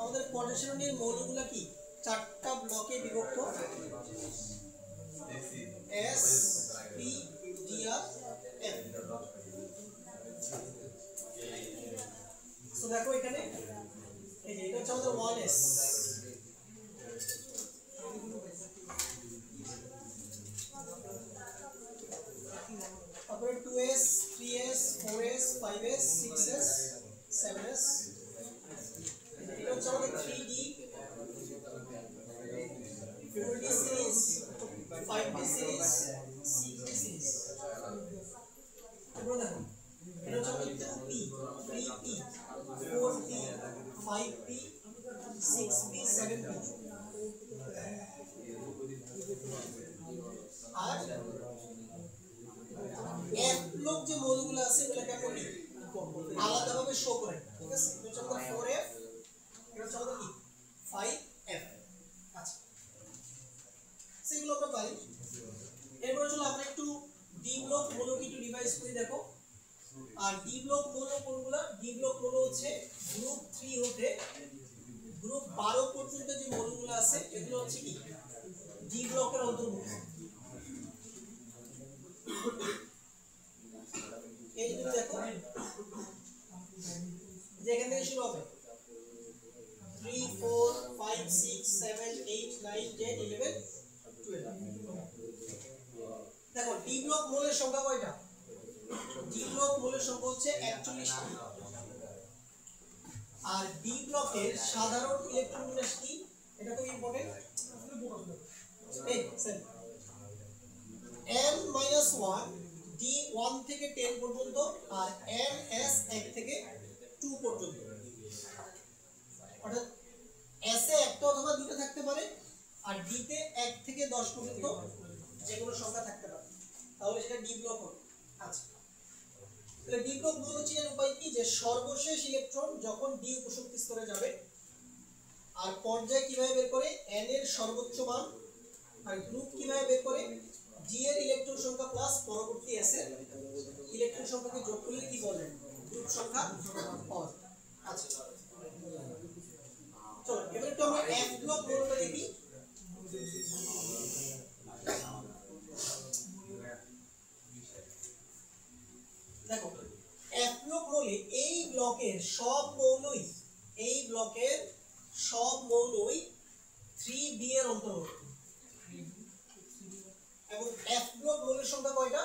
আমাদের পটেনশিয়ালের মৌলগুলো কি চারটা ব্লকে বিভক্ত S P D R F। So দেখো এখানে এই যে এটা হচ্ছে আমাদের 1s, তারপরে 2s 3s 4s 5s 6s 7s, এটা হচ্ছে আমাদের 3d 4d series 5d series 6d series. তারপরে দেখো এটা হচ্ছে আমাদের 2p 3p 4p 5p 6p 7p। আর এক ব্লক যে মৌলগুলো আছে এগুলোকে আমরা আলাদাভাবে শো করে, ঠিক আছে? এটা হচ্ছে আমাদের 4f, এটা হচ্ছে আমাদের কি 5f। আচ্ছা, সেগুলো আমরা পাই। এরপর চলো আমরা একটু ডি ব্লক মৌলকে একটু রিভাইজ করে দেখো। আর ডি ব্লক মৌল কোনগুলো? ডি ব্লক মৌল হচ্ছে গ্রুপ 3 হতে গ্রুপ 12 পর্যন্ত যে মৌলগুলো আছে এগুলো হচ্ছে কি ডি ব্লকের অন্তর্ভুক্ত। এই যে দেখো যেখান থেকে শুরু হবে 3 4 5 6 7 8 9 10 11 12। দেখো ডি ব্লক মৌলের সংখ্যা কয়টা? ডি ব্লক মৌলের সংখ্যা হচ্ছে 41টি। আর ডি ব্লকের সাধারণ ইলেকট্রন বিন্যাস কি? এটা খুব ইম্পর্টেন্ট। এই স্যার n-1 ডি 1 থেকে 10 পর্যন্ত আর ns 1 থেকে 2 পর্যন্ত। অর্থাৎ s এ একটা অথবা দুটো থাকতে পারে আর d তে 1 থেকে 10 পর্যন্ত যে কোনো সংখ্যা থাকতে পারে, তাহলে সেটা ডি ব্লক হবে। আচ্ছা, তাহলে ডি ব্লক মৌল চিনার উপায় কি? যে সর্বশেষ ইলেকট্রন যখন ডি উপশক্তি স্তরে যাবে, আর পর্যায় কিভাবে বের করে n এর সর্বোচ্চ মান, আর গ্রুপ কিভাবে বের করে ডি এর ইলেকট্রন সংখ্যা প্লাস পরবর্তী s এর ইলেকট্রন সংখ্যাকে যোগ করলে কি বলে গ্রুপ সংখ্যা পাওয়া যায়। আচ্ছা, চলো এবার একটু আমরা f ব্লক মৌলটা দেখি। দেখো f ব্লক মৌলে এই ব্লকের সব মৌলই 3b এর অন্তর্ভুক্ত। এবং f ব্লক মৌলের সংখ্যা কয়টা?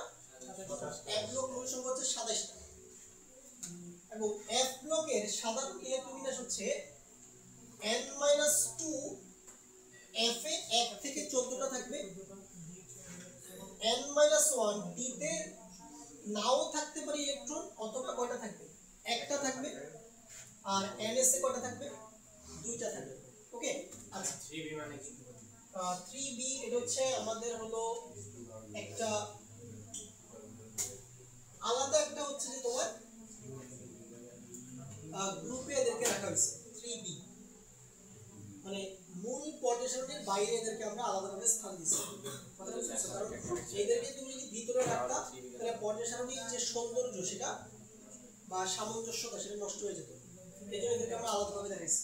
f ব্লক মৌলের সংখ্যা হচ্ছে 27টা। এবং f ব্লকের সাধারণ ইলেকট্রন বিন্যাস হচ্ছে n-2 f এ 1 থেকে 14টা থাকবে, n-1 d তে নাও থাকতে পারে ইলেকট্রন, অথবা কয়টা থাকবে? একটা থাকবে। আর ns এ কয়টা থাকবে? দুইটা থাকবে। ওকে, আচ্ছা 3b মানে কি? 3b এটা হচ্ছে আমাদের হলো একটা আলাদা একটা হচ্ছে যে তোমার গ্রুপে এদেরকে রাখা হয়েছে 3b, মানে মূল পটেনশিয়ালের বাইরে এদেরকে আমরা আলাদাভাবে স্থান দিয়েছি। কারণ এদেরকে তুমি যদি ভিতরে রাখতা তাহলে পটেনশিয়ালের যে সৌন্দর্য সেটা বা সামঞ্জস্যতা সেটা নষ্ট হয়ে যেত। এই জন্য এদেরকে আমরা আলাদাভাবে দেখাইছি।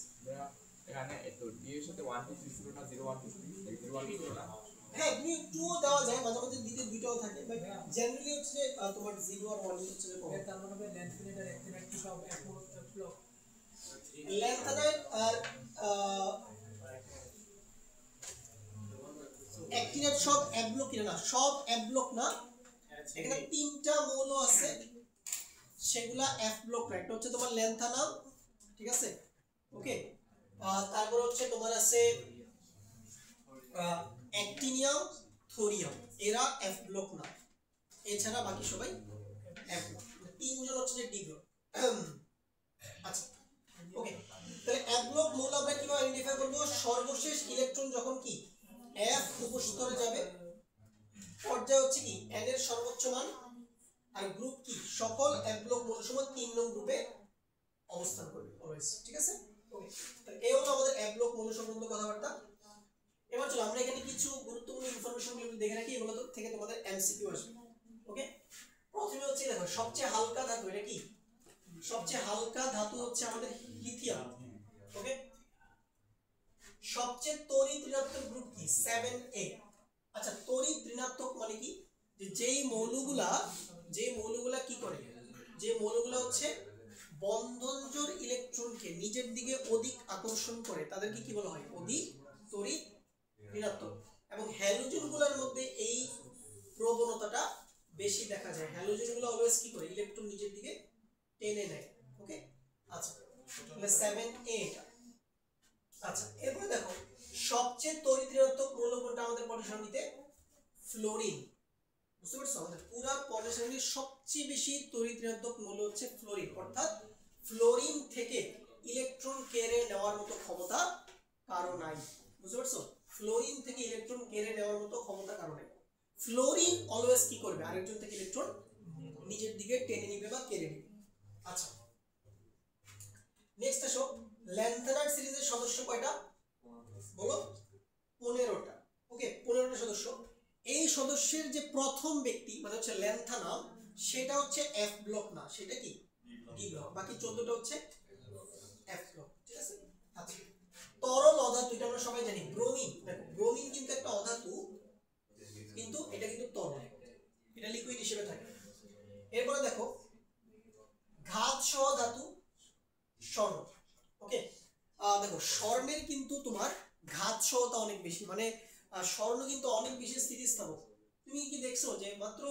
এখানে এতো ডি এর সাথে 1 2 3 ছিল না 0 1 2 3 এই 0 1 2 ছিল না। হ্যাঁ, তুমি 2 ও দেওয়া যায়, মাঝে মাঝে দিতে দুইটাও থাকে, বাট জেনারেলি হচ্ছে তোমার 0 আর 1 হচ্ছে যে কমন। তার মানে ল্যান্থনাইট আর অ্যাক্টিনাইট কি সব এক ব্লক? ল্যান্থনাইট আর অ্যাক্টিনাইট সব এক ব্লক কিনা না, সব এক ব্লক না। এখানে তিনটা মৌল আছে সেগুলা এফ ব্লক, রাইট? হচ্ছে তোমার ল্যান্থানাম, ঠিক আছে? ওকে, তারপর হচ্ছে তোমার আছে অ্যাক্টিনিয়াম, থোরিয়াম, এরা এফ ব্লক না। এছাড়া বাকি সবাই এফ ব্লক। তিনজন হচ্ছে যে ডি ব্লক। আচ্ছা ওকে, তাহলে এক ব্লক মৌল আমরা কিভাবে আইডেন্টিফাই করব? সর্বশেষ ইলেকট্রন যখন কি F উপস্তরে যাবে, পর্যায় হচ্ছে কি n এর সর্বোচ্চ মান, আর গ্রুপ কি সকল এক ব্লক মৌল সমান 3 নং গ্রুপে অবস্থান করবে অলওয়েজ। ঠিক আছে ওকে, তাহলে এই হলো আমাদের এক ব্লক মৌল সংক্রান্ত কথাবার্তা। এবার চলো আমরা এখানে কিছু গুরুত্বপূর্ণ ইনফরমেশন গুলো দেখে রাখি, এগুলো থেকে তোমাদের এমসিকিউ আসবে। ওকে, প্রথমে হচ্ছে দেখো সবচেয়ে হালকা ধাতু, এটা কি সবচেয়ে হালকা ধাতু হচ্ছে আমাদের লিথিয়াম। ওকে, সবচেয়ে তড়িৎ ঋণাত্মক গ্রুপ কি 7A। আচ্ছা তড়িৎ ঋণাত্মক মানে কি? যে যেই মৌলগুলা কি করে, যে মৌলগুলা হচ্ছে বন্ধনজোড় ইলেকট্রনকে নিজের দিকে অধিক আকর্ষণ করে তাদেরকে কি বলা হয়? অধিক তড়িৎ ঋণাত্মক। এবং হ্যালোজেনগুলোর মধ্যে এই প্রবণতাটা বেশি দেখা যায়। হ্যালোজেনগুলো অলওয়েজ কি করে? ইলেকট্রন নিজের দিকে টেনে নেয়। ওকে, আচ্ছা তাহলে 7A এটা। আচ্ছা এরপরে দেখো সবচেয়ে তড়িৎ ঋণাত্মক মৌল কোনটা আমাদের পরিসংখ্যাতে? ফ্লোরিন। বুঝতে পারছো? আমাদের পুরো পরিসংখ্যানের সবচেয়ে বেশি তড়িৎ ঋণাত্মক মৌল হচ্ছে ফ্লোরিন, অর্থাৎ ফ্লোরিন থেকে ইলেকট্রন কেড়ে নেওয়ার মতো ক্ষমতা কারো নাই। বুঝতে পারছো? ফ্লোরিন থেকে ইলেকট্রন কেড়ে নেওয়ার মতো ক্ষমতা কারো নাই। ফ্লোরিন অলওয়েজ কি করবে? আরেকজন থেকে ইলেকট্রন নিজের দিকে টেনে নিবে বা কেড়ে নিবে। আচ্ছা নেক্সট আসো, ল্যান্থানাইট সিরিজের সদস্য কয়টা বলো? 15টা। ওকে 15টা সদস্য। এই সদস্যের যে প্রথম ব্যক্তি মানে হচ্ছে ল্যান্থানাম, সেটা হচ্ছে এফ ব্লক না, সেটা কি ডি ব্লক। বাকি 14টা হচ্ছে এফ ব্লক। ঠিক আছে। আচ্ছা তরল অধাতু, এটা আমরা সবাই জানি ব্রোমিন। দেখো ব্রোমিন কিন্তু একটা অধাতু, কিন্তু এটা কিন্তু তরল, এটা লিকুইড হিসেবে থাকে। এরপরে দেখো ঘাত সহ ধাতু স্বর্ণ। ওকে, দেখো স্বর্ণের কিন্তু তোমার ঘাত সহতা অনেক বেশি, মানে স্বর্ণ কিন্তু অনেক বেশি স্থিতিস্থাপক। তুমি কি দেখছো যে মাত্র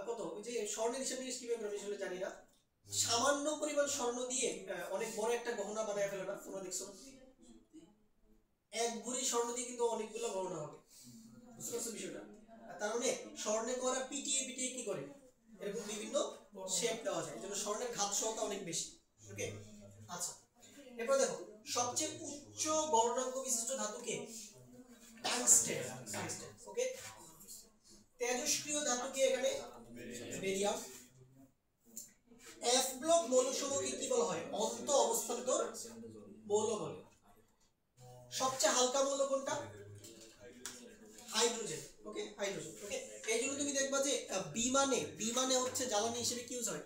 কত, ওই যে স্বর্ণের হিসাব নিয়ে কিভাবে আমি আসলে জানি না, সামান্য পরিমাণ স্বর্ণ দিয়ে অনেক বড় একটা গহনা বানায় ফেলে না? তোমরা দেখছো না? এক ভরি স্বর্ণ দিয়ে কিন্তু অনেকগুলো গহনা হবে। বুঝতে পারছো বিষয়টা? তার মানে স্বর্ণে করা পিটিয়ে পিটিয়ে কি করে এরকম বিভিন্ন শেপ দেওয়া যায়, যেন স্বর্ণের ঘাত সহতা অনেক বেশি। ওকে, আচ্ছা এরপর দেখো সবচেয়ে উচ্চ গলনাঙ্ক বিশিষ্ট ধাতুকে টাংস্টেন। ওকে, তেজস্ক্রিয় ধাতুকে এখানে বেরিয়াম। এফ ব্লক মৌলসমূহকে কি বলা হয়? অন্ত অবস্থান্তর মৌল বলে। সবচেয়ে হালকা মৌল কোনটা? হাইড্রোজেন। ওকে, হাইড্রোজেন। ওকে, এই জন্য তুমি দেখবা যে বিমানে হচ্ছে জ্বালানি হিসেবে কি ইউজ হয়?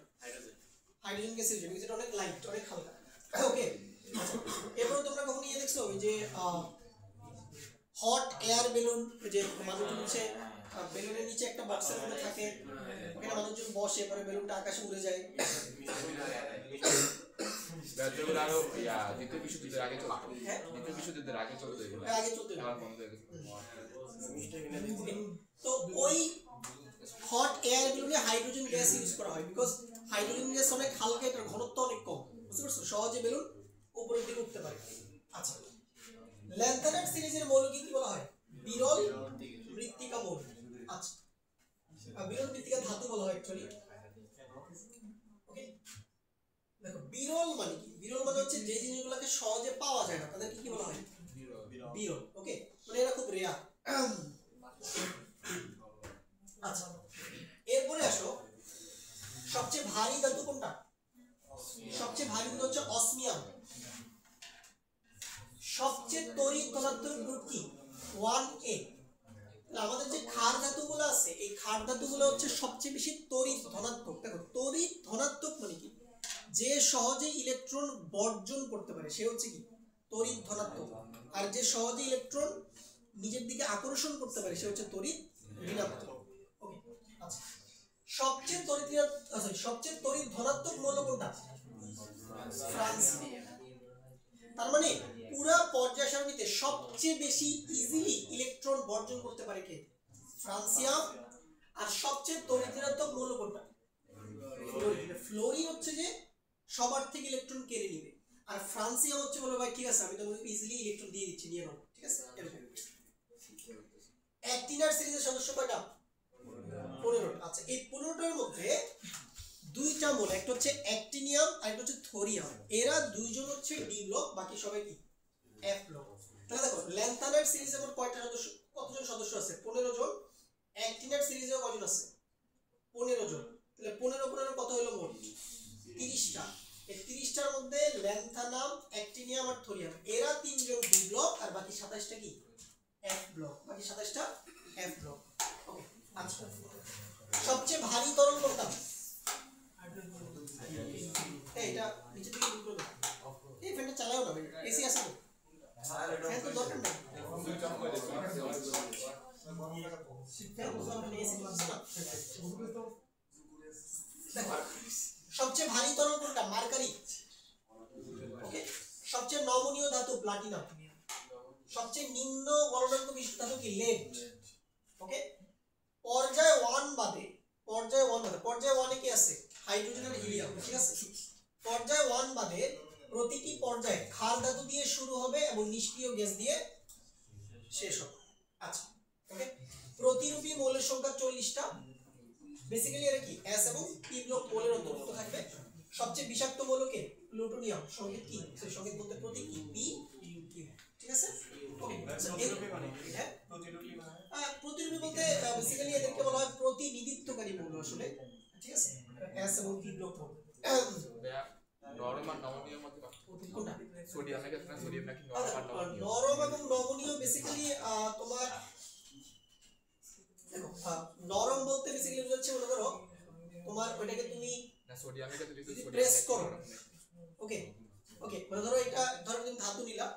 হাইড্রোজেন গ্যাস ইউজ হয়, যেটা অনেক লাইট, অনেক হালকা। ওকে, এরপর তোমরা কখনো ইয়ে দেখছো ওই যে হট এয়ার বেলুন, যে মানুষজন হচ্ছে বেলুনের নিচে একটা বক্সের মধ্যে থাকে, ওখানে মানুষজন বসে, পরে বেলুনটা আকাশে উড়ে যায়। যেগুলো আরো দ্বিতীয় বিশ্বযুদ্ধের আগে চলতো, দ্বিতীয় বিশ্বযুদ্ধের আগে চলতো, এগুলো আগে চলতো, এখন বন্ধ হয়ে গেছে। তো ওই হট এয়ার বেলুনে হাইড্রোজেন গ্যাস ইউজ করা হয়, বিকজ হাইড্রোজেন গ্যাস অনেক হালকা, এটার ঘনত্ব অনেক কম। বুঝতে পারছো? সহজে বেলুন উপরের দিকে উঠতে পারে। আচ্ছা ল্যান্থানাইট সিরিজের মৌলকে কি বলা হয়? বিরল মৃত্তিকা মৌল। আচ্ছা বিরল মৃত্তিকা ধাতু বলা হয় অ্যাকচুয়ালি। ওকে, দেখো বিরল মানে কি? বিরল মানে হচ্ছে যে জিনিসগুলোকে সহজে পাওয়া যায় না তাদেরকে কি বলা হয়? বিরল। ওকে, মানে এরা খুব রেয়ার। আচ্ছা এরপরে আসো সবচেয়ে ভারী ধাতু কোনটা? সবচেয়ে ভারী ধাতু হচ্ছে অসমিয়াম। সবচেয়ে তড়িৎ ধনাত্মক গ্রুপ কি? 1A। আমাদের যে ক্ষার ধাতুগুলো আছে, এই ক্ষার ধাতুগুলো হচ্ছে সবচেয়ে বেশি তড়িৎ ধনাত্মক। দেখো তড়িৎ ধনাত্মক মানে কি? যে সহজে ইলেকট্রন বর্জন করতে পারে সে হচ্ছে কি? তড়িৎ ধনাত্মক। আর যে সহজে ইলেকট্রন নিজের দিকে আকর্ষণ করতে পারে সে হচ্ছে তড়িৎ ঋণাত্মক। ওকে, আচ্ছা সবচেয়ে তড়িৎ ধনাত্মক মৌল কোনটা? ফ্রান্সিয়াম। তার মানে পুরো পর্যায় সারণীতে সবচেয়ে বেশি ইজিলি ইলেকট্রন বর্জন করতে পারে কে? ফ্রান্সিয়াম। আর সবচেয়ে তড়িৎ ঋণাত্মক মৌল কোনটা? ফ্লোরিন। ফ্লোরিন হচ্ছে যে সবার থেকে ইলেকট্রন কেড়ে নিবে, আর ফ্রান্সিয়াম হচ্ছে বলে ভাই ঠিক আছে আমি তোমাকে ইজিলি ইলেকট্রন দিয়ে দিচ্ছি, নিয়ে নাও। ঠিক আছে, এরকম। অ্যাক্টিনাইট সিরিজের সদস্য কয়টা? 15টা। আচ্ছা এই 15টার মধ্যে দুইটা মোল, একটা হচ্ছে অ্যাক্টিনিয়াম আর একটা হচ্ছে থোরিয়াম, এরা দুইজন হচ্ছে ডি ব্লক, বাকি সবাই কি এফ ব্লক। তাহলে দেখো ল্যান্থানাইট সিরিজে মোট কয়টা সদস্য, কতজন সদস্য আছে? 15 জন। অ্যাক্টিনাইট সিরিজে কয়জন আছে? 15 জন। তাহলে 15 কত হলো মোট? 30টা। এই 30টার মধ্যে ল্যান্থানাম, অ্যাক্টিনিয়াম আর থোরিয়াম এরা তিনজন ডি ব্লক, আর বাকি 27টা কি এফ ব্লক, বাকি 27টা এফ ব্লক। ওকে আচ্ছা, সবচেয়ে ভারী তরল কোনটা? এইটা নিচে থেকে দূর করে দাও। এই ফ্যানটা চালাও না, এসি আছে তো? ফ্যান তো দরকার নেই। সবচেয়ে ভারী তরল কোনটা? মার্কারি। ওকে, সবচেয়ে নমনীয় ধাতু প্লাটিনাম। সবচেয়ে নিম্ন গলনাঙ্ক বিশিষ্ট ধাতু কি? লেড। ওকে, পর্যায় 1 বাদে, পর্যায় 1 এ কি আছে? হাইড্রোজেন আর হিলিয়াম, ঠিক আছে? পর্যায় 1 বাদে প্রতিটি পর্যায়ে ক্ষার ধাতু দিয়ে শুরু হবে এবং নিষ্ক্রিয় গ্যাস দিয়ে শেষ হবে। আচ্ছা, ওকে, প্রতিরূপী মৌলের সংখ্যা 40টা। বেসিক্যালি এরা কি এস এবং পি ব্লক মৌলের অন্তর্ভুক্ত থাকবে। সবচেয়ে বিষাক্ত মৌল কে? প্লুটোনিয়াম। সংকেত কি? সেই সংকেত বলতে প্রতীক কি? পি কিউ, ঠিক আছে? ওকে, প্রতিরূপী মানে কি? হ্যাঁ, প্রতিরূপী বলতে বেসিক্যালি এদেরকে বলা হয় প্রতিনিধিত্বকারী মৌল আসলে, ঠিক আছে? এস এবং পি ব্লক মৌল। নরম আর নমনীয় মধ্যে কোনটা? সোডিয়াম এর ক্ষেত্রে সোডিয়াম নাকি নরম আর নমনীয়? নরম এবং নমনীয় বেসিক্যালি তোমার দেখো, নরম বলতে বেসিক্যালি বোঝাচ্ছে মনে করো তোমার ওইটাকে তুমি না সোডিয়ামের ক্ষেত্রে যদি প্রেস করো, ওকে ওকে, মানে ধরো এটা, ধরো তুমি ধাতু নিলা,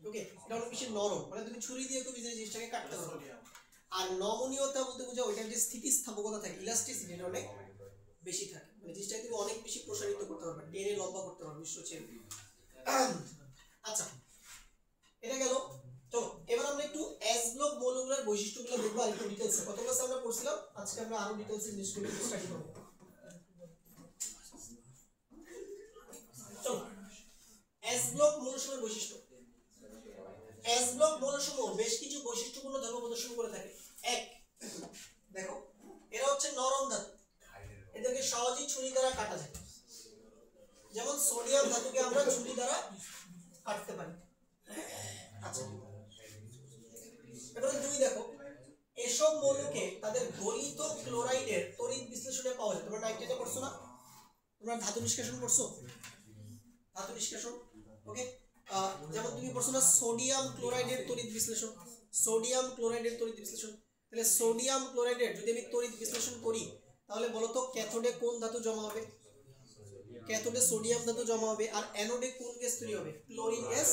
ওকে, এটা অনেক বেশি নরম, মানে তুমি ছুরি দিয়ে খুব ইজিলি জিনিসটাকে কাটতে পারো। আর নমনীয়তা বলতে বোঝায় ওইটার যে স্থিতিস্থাপকতা থাকে, ইলাস্টিসিটি, এটা অনেক বেশি থাকে, মানে জিনিসটাকে তুমি অনেক বেশি প্রসারিত করতে পারবে, টেনে লম্বা করতে পারবে, বিশ্ব চেয়ে। আচ্ছা, এটা গেল। চলো এবার আমরা একটু এস ব্লক মৌলগুলোর বৈশিষ্ট্যগুলো দেখবো আর একটু ডিটেইলসে। কত ক্লাসে আমরা পড়ছিলাম, আজকে আমরা আরো ডিটেইলসে জিনিসগুলো স্টাডি করব। চলো, এস ব্লক মৌলসমূহের বৈশিষ্ট্য। এস ব্লক মৌলসমূহ বেশ কিছু বৈশিষ্ট্যপূর্ণ ধর্ম প্রদর্শন করে থাকে। এক, দেখো এরা হচ্ছে নরম ধাতু, এদেরকে সহজেই ছুরি দ্বারা কাটা যায়, যেমন সোডিয়াম ধাতুকে আমরা ছুরি দ্বারা কাটতে পারি। আচ্ছা, এবারে দুই, দেখো এসব মৌলকে তাদের গলিত ক্লোরাইডের তড়িৎ বিশ্লেষণে পাওয়া যায়। তোমরা নাইট্রেটে পড়ছো না? তোমরা ধাতু নিষ্কাশন পড়ছো? ধাতু নিষ্কাশন, ওকে, যেমন তুমি পড়ছো না সোডিয়াম ক্লোরাইডের তড়িৎ বিশ্লেষণ, সোডিয়াম ক্লোরাইডের তড়িৎ বিশ্লেষণ। তাহলে সোডিয়াম ক্লোরাইডের যদি আমি তড়িৎ বিশ্লেষণ করি, তাহলে বলো তো ক্যাথোডে কোন ধাতু জমা হবে? ক্যাথোডে সোডিয়াম ধাতু জমা হবে, আর অ্যানোডে কোন গ্যাস তৈরি হবে? ক্লোরিন গ্যাস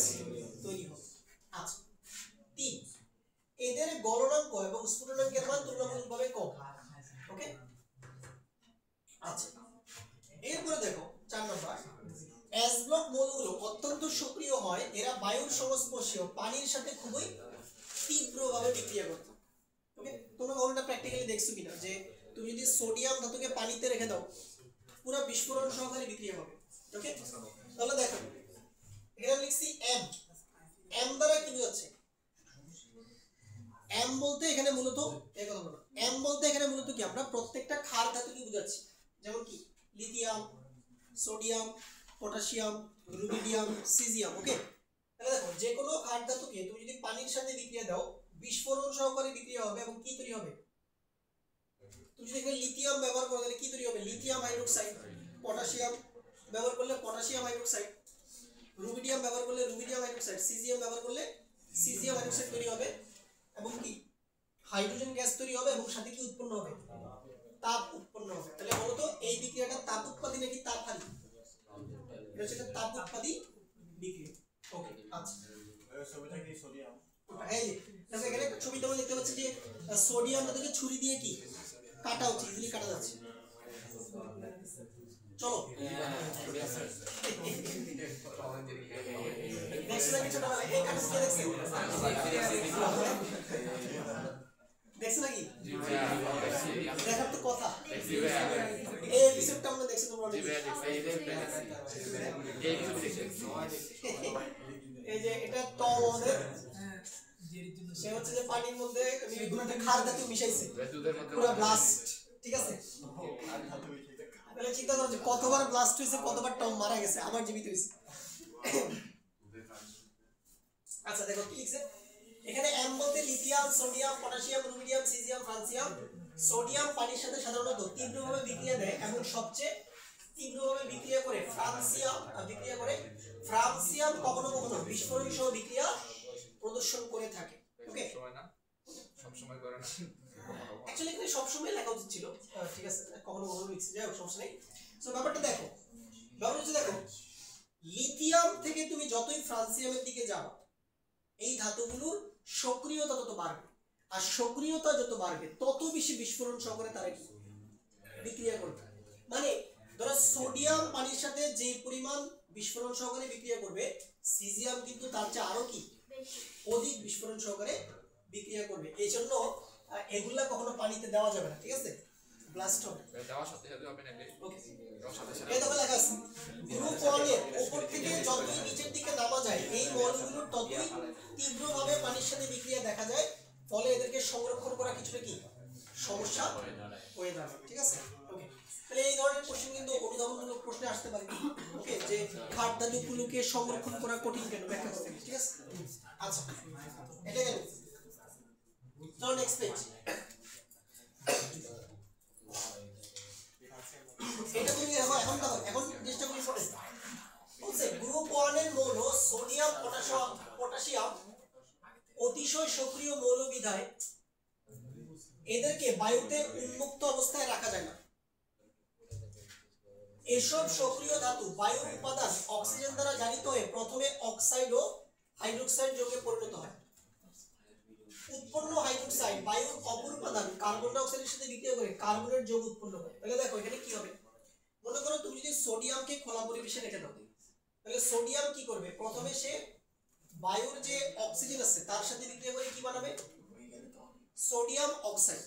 তৈরি হবে। আচ্ছা, 3, এদের গলনাঙ্ক এবং স্ফুটনাঙ্কের মান তুলনামূলকভাবে কম। ওকে, আচ্ছা, এরপরে দেখো 4 নাম্বার, এস ব্লক মৌলগুলো অত্যন্ত সক্রিয় হয়, এরা বায়ুর সংস্পর্শে পানির সাথে খুবই তীব্রভাবে বিক্রিয়া করতে। ওকে, তোমরা কখনো প্র্যাকটিক্যালি দেখছো কিনা যে তুমি যদি সোডিয়াম ধাতুকে পানিতে রেখে দাও, পুরো বিস্ফোরণ সহকারে বিক্রিয়া হবে। ওকে, তাহলে দেখো এখানে লিখছি এম, এম দ্বারা কি বোঝাচ্ছে? এম বলতে এখানে মূলত এই কথা বলো, এম বলতে এখানে মূলত কি আমরা প্রত্যেকটা ক্ষার ধাতুকে বোঝাচ্ছি, যেমন কি lithium, sodium, potassium, rubidium, caesium. Okay, তাহলে দেখো যে কোনো ক্ষার ধাতুকে তুমি যদি পানির সাথে বিক্রিয়া দাও, বিস্ফোরণ সহকারে বিক্রিয়া হবে এবং কি তৈরি হবে? তুমি যদি এখানে লিথিয়াম ব্যবহার করো তাহলে কি তৈরি হবে? Lithium hydroxide. পটাশিয়াম ব্যবহার করলে পটাশিয়াম হাইড্রোক্সাইড, রুবিডিয়াম ব্যবহার করলে রুবিডিয়াম হাইড্রোক্সাইড, সিজিয়াম ব্যবহার করলে সিজিয়াম হাইড্রোক্সাইড তৈরি হবে এবং কি হাইড্রোজেন গ্যাস তৈরি হবে এবং সাথে কি উৎপন্ন হবে? তাপ উৎপন্ন হবে। তাহলে বলো তো এই বিক্রিয়াটা তাপ উৎপাদী নাকি তাপ হারি? এটা হচ্ছে তাপ উৎপাদী বিক্রিয়া। ওকে, আচ্ছা, ছবিটা কি সোডিয়াম? এই যে দেখো এখানে একটা ছবি তোমরা দেখতে পাচ্ছ যে সোডিয়াম ধাতুকে ছুরি দিয়ে কি কাটা হচ্ছে, ইজিলি কাটা যাচ্ছে। চলো দেখছো নাকি ছোটবেলায় এই কাটা দিয়ে দেখছো নাকি? দেখার তো কথা, এই এপিসোডটা আমরা দেখছি তোমরা অনেক। এই যে এটা টম আমাদের সে হচ্ছে যে পানির মধ্যে ক্ষার ধাতু মিশাইছে পুরো ব্লাস্ট, ঠিক আছে? তাহলে চিন্তা করো যে কতবার ব্লাস্ট হয়েছে, কতবার টম মারা গেছে, আবার জীবিত হয়েছে। আচ্ছা দেখো কি লিখছে এখানে, এম বলতে lithium, sodium, potassium, rubidium, caesium, francium. Sodium পানির সাথে সাধারণত তীব্রভাবে বিক্রিয়া দেয় এবং সবচেয়ে তীব্রভাবে বিক্রিয়া করে ফ্রান্সিয়াম কখনো কখনো বিস্ফোরণ সহ বিক্রিয়া প্রদর্শন করে থাকে। ওকে, সময় না সব সময় করে না, অ্যাকচুয়ালি এখানে সব সময় লেখা উচিত ছিল, ঠিক আছে, কখনো কখনো লিখছি, যাই হোক সমস্যা নেই। সো ব্যাপারটা দেখো, দেখো লিথিয়াম থেকে তুমি যতই ফ্রান্সিয়ামের দিকে যাও, এই ধাতুগুলোর সক্রিয়তা তত বাড়বে, আর সক্রিয়তা যত বাড়বে তত বেশি বিস্ফোরণ সহকারে তারা কি বিক্রিয়া করবে। মানে ধরো সোডিয়াম পানির সাথে যে পরিমাণ বিস্ফোরণ সহকারে বিক্রিয়া করবে, সিজিয়াম কিন্তু তার চেয়ে আরো কি অধিক বিস্ফোরণ সহকারে বিক্রিয়া করবে। এই জন্য এগুলা কখনো পানিতে দেওয়া যাবে না, ঠিক আছে, ব্লাস্ট হবে। দেওয়ার সাথে সাথে হবে না, ওকে, দেওয়ার সাথে সাথে এই দেখো লেখা আছে গ্রুপ 1 এর উপর থেকে যতই নিচের দিকে নামা যায়, এই মলগুলোর ততই তীব্রভাবে পানির সাথে বিক্রিয়া দেখা যায়, ফলে এদেরকে সংরক্ষণ করা কিছুটা কি সমস্যা হয়ে দাঁড়ায়, ঠিক আছে। ওকে, তাহলে এই ধরনের কোশ্চেন কিন্তু অনুধাবনমূলক প্রশ্নে আসতে পারে। ওকে, যে খাদ্য ধাতুগুলোকে সংরক্ষণ করা কঠিন কেন, ব্যাখ্যা করতে হবে, ঠিক আছে। আচ্ছা, এটা গেল। চলো নেক্সট পেজ। এটা তুমি দেখো, এখন চেষ্টা করি পড়ে। বলছে গ্রুপ 1 এর মৌল সোডিয়াম, পটাশিয়াম অতিশয় সক্রিয় মৌল বিধায় এদেরকে বায়ুতে উন্মুক্ত অবস্থায় রাখা যায় না। এসব সক্রিয় ধাতু বায়ুর উপাদান অক্সিজেন দ্বারা জারিত হয়ে প্রথমে অক্সাইড ও হাইড্রোক্সাইড যৌগে পরিণত হয়। উৎপন্ন হাইড্রোক্সাইড বায়ুর অপর উপাদান কার্বন ডাই অক্সাইডের সাথে বিক্রিয়া করে কার্বনের যৌগ উৎপন্ন করে। তাহলে দেখো এখানে কি হবে, মনে করো তুমি যদি সোডিয়ামকে খোলা পরিবেশে রেখে দাও, তাহলে সোডিয়াম কি করবে, প্রথমে সে বায়ুর যে অক্সিজেন আছে তার সাথে বিক্রিয়া করে কি বানাবে, সোডিয়াম অক্সাইড।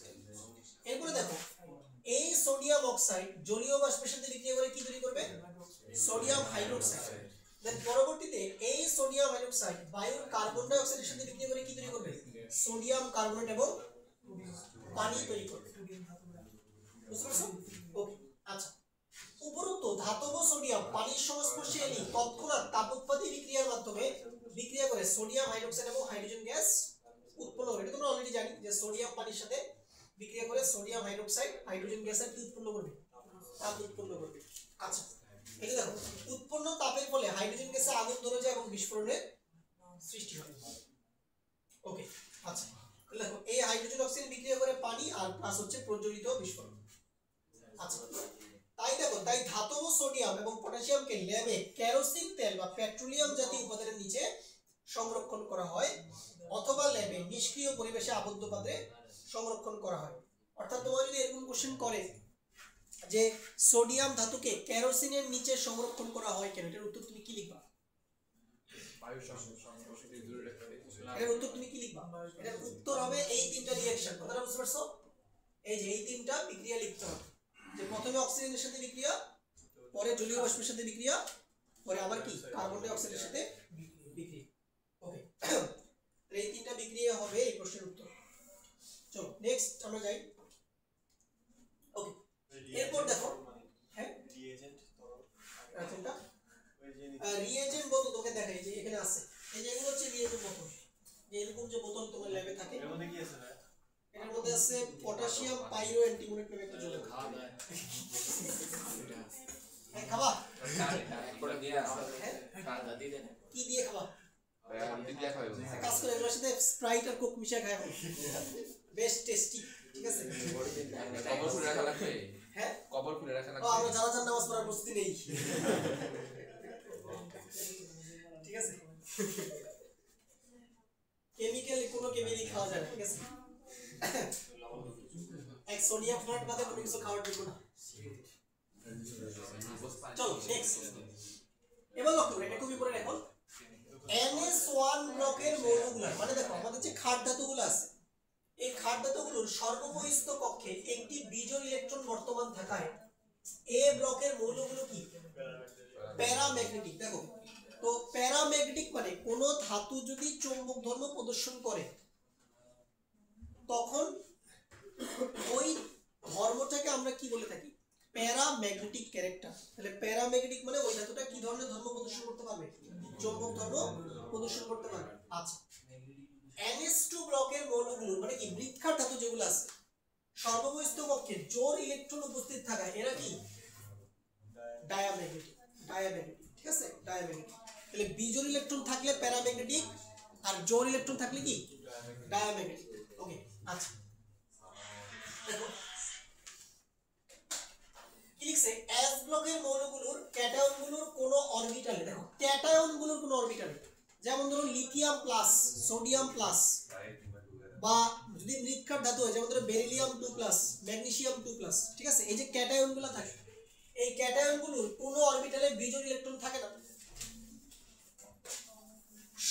এরপরে দেখো এই সোডিয়াম অক্সাইড জলীয় বাষ্পের সাথে বিক্রিয়া করে কি তৈরি করবে, সোডিয়াম হাইড্রোক্সাইড। দেন পরবর্তীতে এই সোডিয়াম হাইড্রোক্সাইড বায়ুর কার্বন ডাই অক্সাইডের সাথে বিক্রিয়া করে কি তৈরি করবে, সোডিয়াম কার্বনেট এবং পানি তৈরি করবে। বুঝতে পারছো? ওকে, আচ্ছা, উপরোক্ত ধাতব সোডিয়াম পানির সংস্পর্শে এলে তৎক্ষণাৎ তাপোৎপাদী বিক্রিয়ার মাধ্যমে বিক্রিয়া করে সোডিয়াম হাইড্রোক্সাইড এবং হাইড্রোজেন গ্যাস উৎপন্ন করে। এটা তোমরা অলরেডি জানি যে সোডিয়াম পানির সাথে বিক্রিয়া করে সোডিয়াম হাইড্রোক্সাইড হাইড্রোজেন গ্যাসের কি উৎপন্ন করবে, তাপ উৎপন্ন করবে। আচ্ছা, এই দেখো উৎপন্ন তাপের ফলে হাইড্রোজেন গ্যাসে আগুন ধরে যায় এবং বিস্ফোরণের সৃষ্টি হয়। ওকে, আচ্ছা, দেখো এই হাইড্রোজেন অক্সিজেন বিক্রিয়া করে পানি আর প্লাস হচ্ছে প্রজ্বলিত বিস্ফোরণ। আচ্ছা, তাই ধাতব সোডিয়াম এবং পটাশিয়ামকে ল্যাবে কেরোসিন তেল বা পেট্রোলিয়াম জাতীয় উপাদানের নিচে সংরক্ষণ করা হয়, অথবা ল্যাবে নিষ্ক্রিয় পরিবেশে আবদ্ধ পাত্রে সংরক্ষণ করা হয়। অর্থাৎ তোমার যদি এরকম কোশ্চেন করে যে সোডিয়াম ধাতুকে কেরোসিনের নিচে সংরক্ষণ করা হয় কেন, এটার উত্তর তুমি কি লিখবা? বায়ুর সংস্পর্শে দূরে রাখতে, এটার উত্তর তুমি কি লিখবা? এটার উত্তর হবে এই তিনটা রিঅ্যাকশন। কথাটা বুঝতে পারছো? এই যে এই তিনটা বিক্রিয়া লিখতে হবে, যে প্রথমে অক্সিজেনের সাথে বিক্রিয়া, পরে জলীয় বাষ্পের সাথে বিক্রিয়া, পরে আবার কি কার্বন ডাই অক্সাইডের সাথে বিক্রিয়া। ওকে, এই তিনটা বিক্রিয়া হবে এই প্রশ্নের উত্তর। চলো নেক্সট আমরা যাই। ওকে, এরপর দেখো, হ্যাঁ রিএজেন্ট তরল কোনটা ওই যে রিএজেন্ট বোতল তোকে দেখাই, যে এখানে আছে, এই যে এগুলো হচ্ছে রিএজেন্ট বোতল, যে এরকম যে বোতল তোমার ল্যাবে থাকে, এর মধ্যে কি আছে ভাই? এটার মধ্যে আছে পটাশিয়াম পাইরো অ্যান্টিমোনেট নামে একটা যৌগ। হ্যাঁ, খাবা? করে দিয়ে হ্যাঁ, কাঁচা দিয়ে দেন, কি দিয়ে খাবা? দিয়ে খাবে, কাজ করে এগুলোর সাথে স্প্রাইট আর কোক মিশিয়ে খায়, বেশ টেস্টি, ঠিক আছে। কবর খুলে রাখা লাগবে, হ্যাঁ, কবর খুলে রাখা ও লাগবে, আমরা জানাজান নামাজ পড়ার প্রস্তুতি নেই, ঠিক আছে। কেমিক্যাল কোনো কেমিক্যাল খাওয়া যায় না, ঠিক আছে। এক সোডিয়াম ফ্লোরাইড বাদে কোনো কিছু খাওয়ার যোগ্য না। চলো নেক্সট, এবার লক্ষ্য করে এটা খুবই করে রাখো, NS1 ব্লকের মৌলগুলো, মানে দেখো আমাদের যে ক্ষার ধাতুগুলো আছে, এই ক্ষার ধাতুগুলোর সর্ববহিস্থ কক্ষে একটি বিজোড় ইলেকট্রন বর্তমান থাকায় এ ব্লকের মৌলগুলো কি প্যারাম্যাগনেটিক। দেখো তো প্যারাম্যাগনেটিক মানে কোন ধাতু যদি চৌম্বক ধর্ম প্রদর্শন করে, তখন ওই ধর্মটাকে আমরা কি বলে থাকি, প্যারাম্যাগনেটিক ক্যারেক্টার। তাহলে প্যারাম্যাগনেটিক মানে ওই ধাতুটা কি ধরনের ধর্ম প্রদর্শন করতে পারবে? চৌম্বক ধর্ম প্রদর্শন করতে পারবে। আচ্ছা, NH2 ব্লকের মৌলগুলো মানে কি বৃক্ষার ধাতু যেগুলো আছে সর্ববহিস্থ কক্ষে জোড় ইলেকট্রন উপস্থিত থাকা এরা কি ডায়াম্যাগনেটিক। ঠিক আছে, ডায়াম্যাগনেটিক। তাহলে বিজোড় ইলেকট্রন থাকলে প্যারাম্যাগনেটিক আর জোড় ইলেকট্রন থাকলে কি ডায়াম্যাগনেটিক। ওকে, আচ্ছা দেখো কি লিখছে, S ব্লকের মৌলগুলোর ক্যাটায়নগুলোর কোন অরবিটালে, দেখো ক্যাটায়নগুলোর কোন অরবিটালে, যেমন ধরো লিথিয়াম প্লাস, সোডিয়াম প্লাস, বা যদি মৃৎক্ষার ধাতু হয় যেমন ধরো বেরিলিয়াম 2 প্লাস, ম্যাগনেসিয়াম 2 প্লাস, ঠিক আছে, এই যে ক্যাটায়নগুলো থাকে এই ক্যাটায়নগুলোর কোন অরবিটালে বিজোড় ইলেকট্রন থাকে না।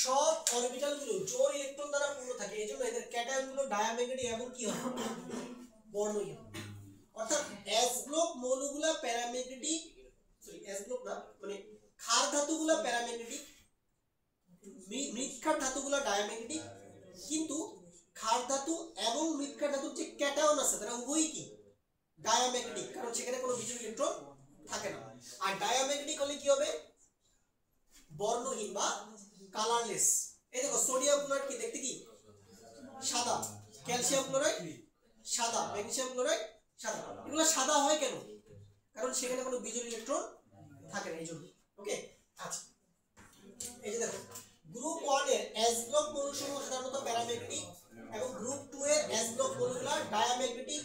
সব অরবিটালগুলো জোড় ইলেকট্রন দ্বারা পূর্ণ থাকে, এইজন্য এদের ক্যাটায়নগুলো ডায়াম্যাগনেটিক এবং কি হয় বর্ণহীন। অর্থাৎ S ব্লক মৌলগুলা প্যারাম্যাগনেটিক, সরি S ব্লক না মানে ক্ষার ধাতুগুলা প্যারাম্যাগনেটিক, মৃৎক্ষার ধাতুগুলা ডায়াম্যাগনেটিক, কিন্তু ক্ষার ধাতু এবং মৃৎক্ষার ধাতুর যে ক্যাটায়ন আছে তারা উভয়ই কি ডায়াম্যাগনেটিক, কারণ সেখানে কোনো বিজোড় ইলেকট্রন থাকে না। আর ডায়াম্যাগনেটিক হলে কি হবে বর্ণহীন বা কালারলেস। এই দেখো সোডিয়াম ক্লোরাইড কি দেখতে কি সাদা, ক্যালসিয়াম ক্লোরাইড সাদা, ম্যাগনেসিয়াম ক্লোরাইড সাদা। এগুলো সাদা হয় কেন? কারণ সেখানে কোনো বিজোড় ইলেকট্রন থাকে না, এইজন্য। ওকে, আচ্ছা এই যে দেখো গ্রুপ 1 এর S ব্লক মৌলসমূহ সাধারণত প্যারাম্যাগনেটিক এবং গ্রুপ 2 এর S ব্লক মৌলগুলো ডায়াম্যাগনেটিক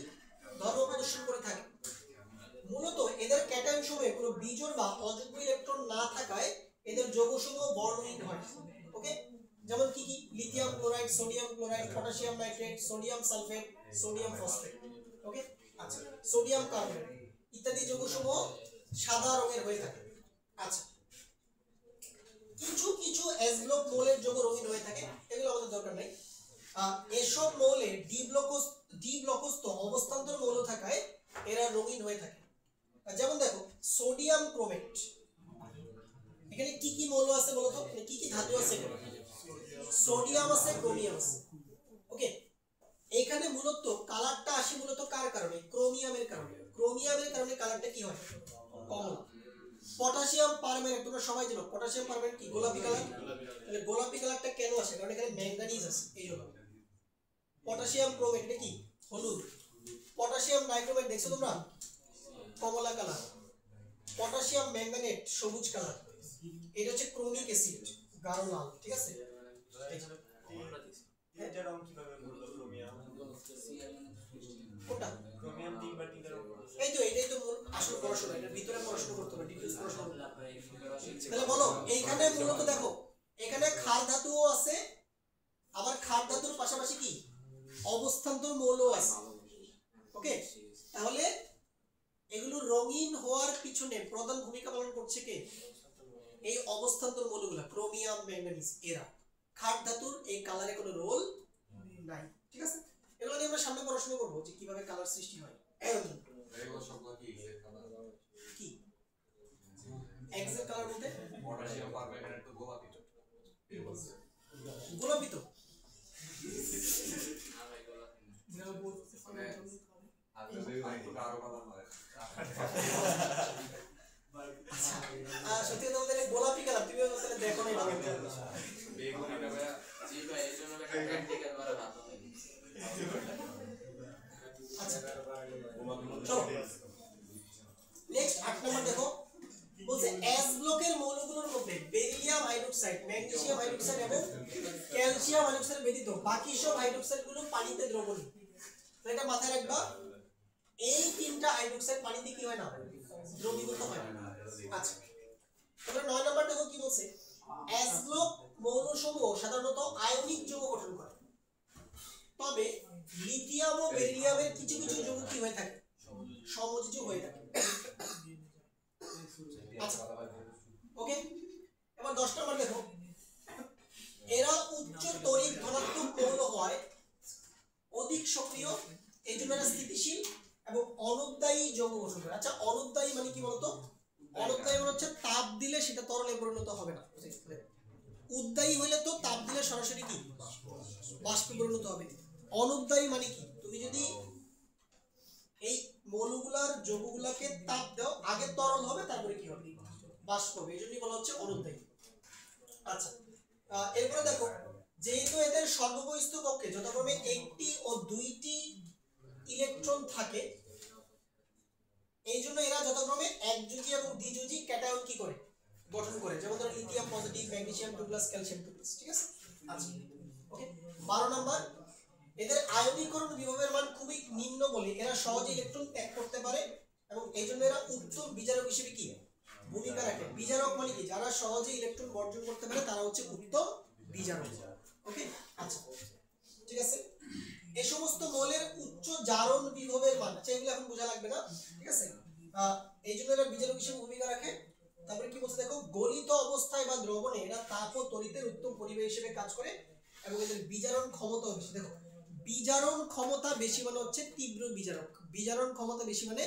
ধর্ম প্রদর্শন করে থাকে। মূলত এদের ক্যাটায়ন সমূহে কোনো বিজোড় বা অযোগ্য ইলেকট্রন না থাকায় এদের যৌগসমূহ বর্ণহীন হয়। ওকে, যেমন কি কি lithium chloride, sodium chloride, potassium nitrate, sodium sulphate, sodium phosphate. Okay, আচ্ছা সোডিয়াম কার্বনেট ইত্যাদি যৌগসমূহ সাদা রঙের হয়ে থাকে। আচ্ছা, কিছু কিছু S ব্লক মৌলের যৌগ রঙিন হয়ে থাকে, এগুলো আমাদের দরকার নাই। এসব মৌলে ডি ব্লকস্থ অবস্থান্তর মৌল থাকায় এরা রঙিন হয়ে থাকে। যেমন দেখো সোডিয়াম ক্রোমেট, এখানে কি কি মৌল আছে বলো তো, কি কি ধাতু আছে? সোডিয়াম আছে, ক্রোমিয়াম আছে। ওকে, এখানে মূলত কালারটা আসে মূলত কার কারণে? ক্রোমিয়ামের কারণে। ক্রোমিয়ামের কারণে কালারটা কি হয় কমলা। পটাশিয়াম পারম্যাঙ্গানেট, তোমরা সবাই জানো পটাশিয়াম পারম্যাঙ্গানেট কি গোলাপি কালার। তাহলে গোলাপি কালারটা কেন আসে? কারণ এখানে ম্যাঙ্গানিজ আছে, এইজন্য। পটাশিয়াম ক্রোমেট এটা কি হলুদ। পটাশিয়াম নাইট্রোমেট দেখছো তোমরা কমলা কালার। পটাশিয়াম ম্যাঙ্গানেট সবুজ কালার। এটা হচ্ছে ক্রোমিক অ্যাসিড গাঢ় লাল, ঠিক আছে। এটা রং কিভাবে বললো ক্রোমিয়াম? কোনটা ক্রোমিয়াম 3 রং। এই তো এটাই তো মূল আসল পড়াশোনা, এর ভিতরে পড়াশোনা করতে হবে, ডিটেইলস পড়াশোনা করতে হবে। তাহলে বলো এইখানে মূলত দেখো এখানে ক্ষার ধাতুও আছে, আবার ক্ষার ধাতুর পাশাপাশি কি অবস্থান্তর মৌলও আছে। ওকে, তাহলে এগুলো রঙিন হওয়ার পিছনে প্রধান ভূমিকা পালন করছে কে? এই অবস্থান্তর মৌলগুলো ক্রোমিয়াম, ম্যাঙ্গানিজ। এরা ক্ষার ধাতুর এই কালারে কোনো রোল নাই, ঠিক আছে। এগুলো নিয়ে আমরা সামনে পড়াশোনা করব যে কিভাবে কালার সৃষ্টি হয়। এগুলো সবগুলো কি কি এক্সাক্ট কালার বলতে পটাশিয়াম পারম্যাঙ্গানেট তো গোলাপি তো এই বলছে গোলাপি তো মানে আরেকটু গাঢ় কালার নয়। সত্যি কথা বলতে গোলাপি কালার তুমি তাহলে দেখো না বেগুনি না ভাইয়া? জি ভাই, এর জন্য একটা প্র্যাকটিক্যাল করা ভালো হয়। আচ্ছা চলো নেক্সট 8 নাম্বার দেখো, বলছে S ব্লকের মৌলগুলোর মধ্যে বেরিলিয়াম হাইড্রোক্সাইড, ম্যাগনেসিয়াম হাইড্রোক্সাইড এবং ক্যালসিয়াম হাইড্রোক্সাইড ব্যতীত বাকি সব হাইড্রোক্সাইডগুলো পানিতে দ্রবণীয়। তো এটা মাথায় রাখবা, এই তিনটা হাইড্রোক্সাইড পানিতে কি হয় না দ্রবীভূত হয় না। আচ্ছা তাহলে 9 নাম্বার দেখো কি বলছে, S ব্লক মৌলসমূহ সাধারণত আয়নিক যৌগ গঠন করে, তবে লিথিয়াম ও বেরিলিয়ামের কিছু কিছু যৌগ কি হয়ে থাকে সমযোজী হয়ে থাকে। আচ্ছা ওকে, এবার 10 নাম্বার দেখো, এরা উচ্চ তড়িৎ ধনাত্মক মৌল হয়, অধিক সক্রিয়, এইজন্য এরা স্থিতিশীল এবং অনুদ্বায়ী যৌগ গঠন করে। আচ্ছা অনুদ্বায়ী মানে কি বলতো? অনুদ্বায়ী মানে হচ্ছে তাপ দিলে সেটা তরলে পরিণত হবে না। উদ্বায়ী হলে তো তাপ দিলে সরাসরি কি বাষ্পে পরিণত হবে। অনুদ্বায়ী মানে কি? তুমি যদি এই মৌলগুলার যৌগগুলাকে তাপ দাও, আগে তরল হবে তারপরে কি হবে, বাষ্প হবে, এই জন্যই বলা হচ্ছে অনুদ্বায়ী। আচ্ছা, এরপরে দেখো যেহেতু এদের সর্ববহিস্থ কক্ষে যথাক্রমে একটি ও দুইটি ইলেকট্রন থাকে, এই জন্য এরা যথাক্রমে একযোজী এবং দ্বিযোজী ক্যাটায়ন কি করে গঠন করে, যেমন ধরো লিথিয়াম পজিটিভ, ম্যাগনেসিয়াম 2+, ক্যালসিয়াম 2+, ঠিক আছে। আচ্ছা ওকে, 12 নাম্বার, এদের আয়নীকরণ বিভবের মান খুবই নিম্ন বলে এরা সহজে ইলেকট্রন ত্যাগ করতে পারে এবং এই জন্য এরা উত্তম বিজারক হিসেবে কি ভূমিকা রাখে। বিজারক মানে কি, যারা সহজে ইলেকট্রন বর্জন করতে পারে তারা হচ্ছে উত্তম বিজারক। ওকে আচ্ছা ঠিক আছে। এই সমস্ত মৌলের উচ্চ জারণ বিভবের মান, আচ্ছা এগুলো এখন বোঝা লাগবে না, ঠিক আছে। এই জন্য এরা বিজারক হিসেবে ভূমিকা রাখে। তারপরে কি বলছে দেখো, গলিত অবস্থায় বা দ্রবণে এরা তাপ ও তড়িতের উত্তম পরিবেশ হিসেবে কাজ করে এবং এদের বিজারণ ক্ষমতা বেশি। দেখো বিজারণ ক্ষমতা বেশি মানে হচ্ছে তীব্র বিজারক, বিজারণ ক্ষমতা বেশি মানে